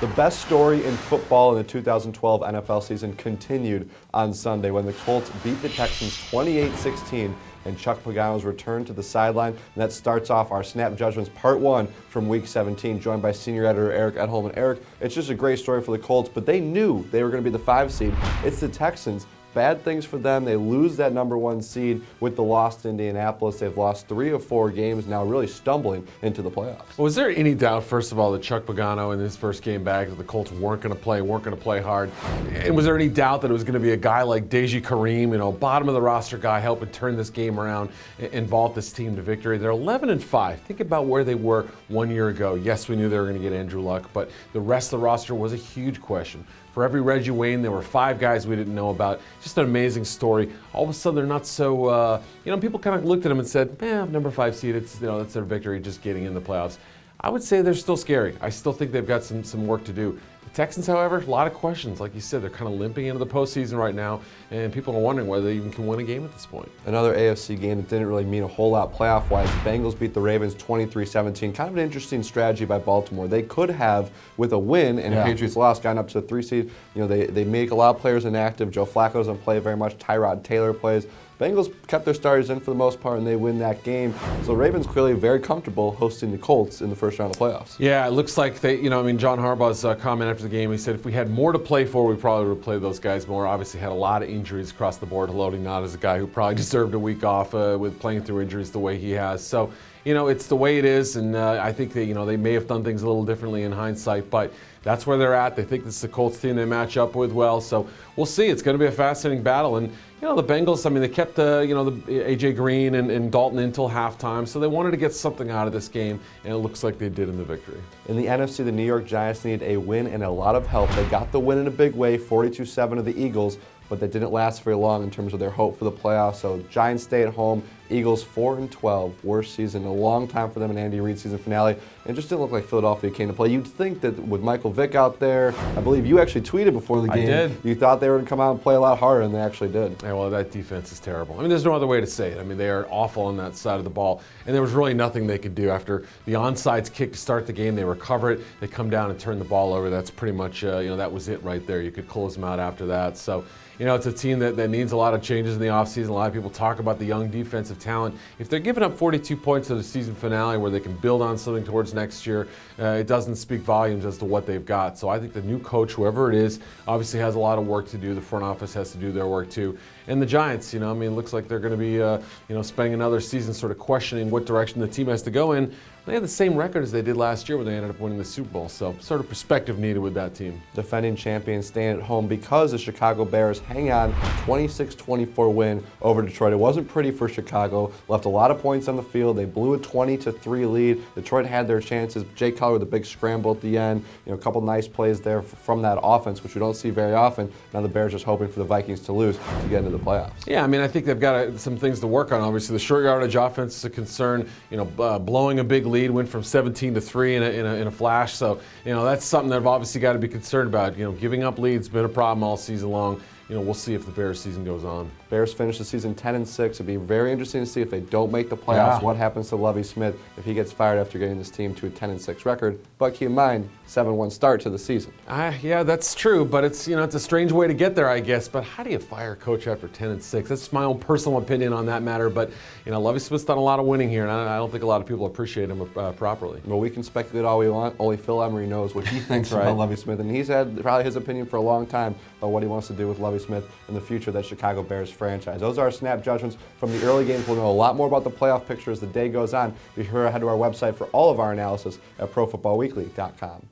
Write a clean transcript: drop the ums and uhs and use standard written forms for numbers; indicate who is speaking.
Speaker 1: The best story in football in the 2012 NFL season continued on Sunday when the Colts beat the Texans 28-16 and Chuck Pagano's return to the sideline. And that starts off our Snap Judgments Part 1 from Week 17, joined by senior editor Eric Edholm. And Eric, it's just a great story for the Colts, but they knew they were going to be the 5 seed. It's the Texans. Bad things for them. They lose that number 1 seed with the loss to Indianapolis. They've lost 3 of 4 games, now really stumbling into the playoffs.
Speaker 2: Well, was there any doubt, first of all, that Chuck Pagano in his first game back, that the Colts weren't going to play hard? And was there any doubt that it was going to be a guy like Deji Kareem, bottom of the roster guy, helping turn this game around and vault this team to victory? They're 11-5. Think about where they were 1 year ago. Yes, we knew they were going to get Andrew Luck, but the rest of the roster was a huge question. For every Reggie Wayne, there were 5 guys we didn't know about. Just an amazing story. All of a sudden, they're not so, people kind of looked at them and said, number 5 seed, that's their victory, just getting in the playoffs. I would say they're still scary. I still think they've got some work to do. The Texans, however, a lot of questions. Like you said, they're kind of limping into the postseason right now, and people are wondering whether they even can win a game at this point.
Speaker 1: Another AFC game that didn't really mean a whole lot playoff-wise. Bengals beat the Ravens 23-17. Kind of an interesting strategy by Baltimore. They could have, with a win and a Patriots loss, gotten up to the 3 seed. They make a lot of players inactive. Joe Flacco doesn't play very much. Tyrod Taylor plays. Bengals kept their starters in for the most part, and they win that game. So the Ravens clearly very comfortable hosting the Colts in the first round of the playoffs.
Speaker 2: Yeah, it looks like they, John Harbaugh's comment after the game, he said if we had more to play for, we probably would have played those guys more. Obviously had a lot of injuries across the board. Haloti Ngata is a guy who probably deserved a week off with playing through injuries the way he has. So, it's the way it is, and I think that, they may have done things a little differently in hindsight, but that's where they're at. They think this is the Colts team they match up with well, so we'll see. It's going to be a fascinating battle, and the Bengals, they kept the A.J. Green and Dalton until halftime, so they wanted to get something out of this game, and it looks like they did in the victory.
Speaker 1: In the NFC, the New York Giants needed a win and a lot of help. They got the win in a big way, 42-7 of the Eagles, but that didn't last very long in terms of their hope for the playoffs. So Giants stay at home. Eagles 4-12, worst season in a long time for them in Andy Reid's season finale. And it just didn't look like Philadelphia came to play. You'd think that with Michael Vick out there, I believe you actually tweeted before the game.
Speaker 2: I did.
Speaker 1: You thought they were going to come out and play a lot harder, and they actually did.
Speaker 2: Yeah, well, that defense is terrible. There's no other way to say it. They are awful on that side of the ball. And there was really nothing they could do. After the onside kick to start the game, they recover it, they come down and turn the ball over. That's pretty much, that was it right there. You could close them out after that. So, it's a team that needs a lot of changes in the offseason. A lot of people talk about the young defensive talent. If they're giving up 42 points at the season finale where they can build on something towards next year, it doesn't speak volumes as to what they've got. So I think the new coach, whoever it is, obviously has a lot of work to do. The front office has to do their work too. And the Giants, it looks like they're going to be, spending another season sort of questioning what direction the team has to go in. They had the same record as they did last year when they ended up winning the Super Bowl. So sort of perspective needed with that team.
Speaker 1: Defending champions staying at home because the Chicago Bears hang on, 26-24 win over Detroit. It wasn't pretty for Chicago. Left a lot of points on the field. They blew a 20-3 lead. Detroit had their chances. Jay Cutler with a big scramble at the end. A couple nice plays there from that offense, which we don't see very often. Now the Bears just hoping for the Vikings to lose to get into the playoffs.
Speaker 2: Yeah, I think they've got some things to work on. Obviously, the short yardage offense is a concern. Blowing a big lead, went from 17-3 in a flash. So, that's something they've obviously got to be concerned about. Giving up leads been a problem all season long. We'll see if the Bears season goes on. Bears finish the season 10-6. It'd be very interesting to see if they don't make the playoffs. What happens to Lovie Smith if he gets fired after getting this team to a 10-6 record? But keep in mind, 7-1 start to the season. Yeah, that's true. But it's it's a strange way to get there, I guess. But how do you fire a coach after 10-6? That's my own personal opinion on that matter. But Lovie Smith's done a lot of winning here, and I don't think a lot of people appreciate him properly.
Speaker 1: Well, we can speculate all we want. Only Phil Emery knows what he thinks about Lovie Smith, and he's had probably his opinion for a long time about what he wants to do with Lovie Smith in the future of that Chicago Bears franchise. Those are our snap judgments from the early games. We'll know a lot more about the playoff picture as the day goes on. Be sure to head to our website for all of our analysis at ProFootballWeekly.com.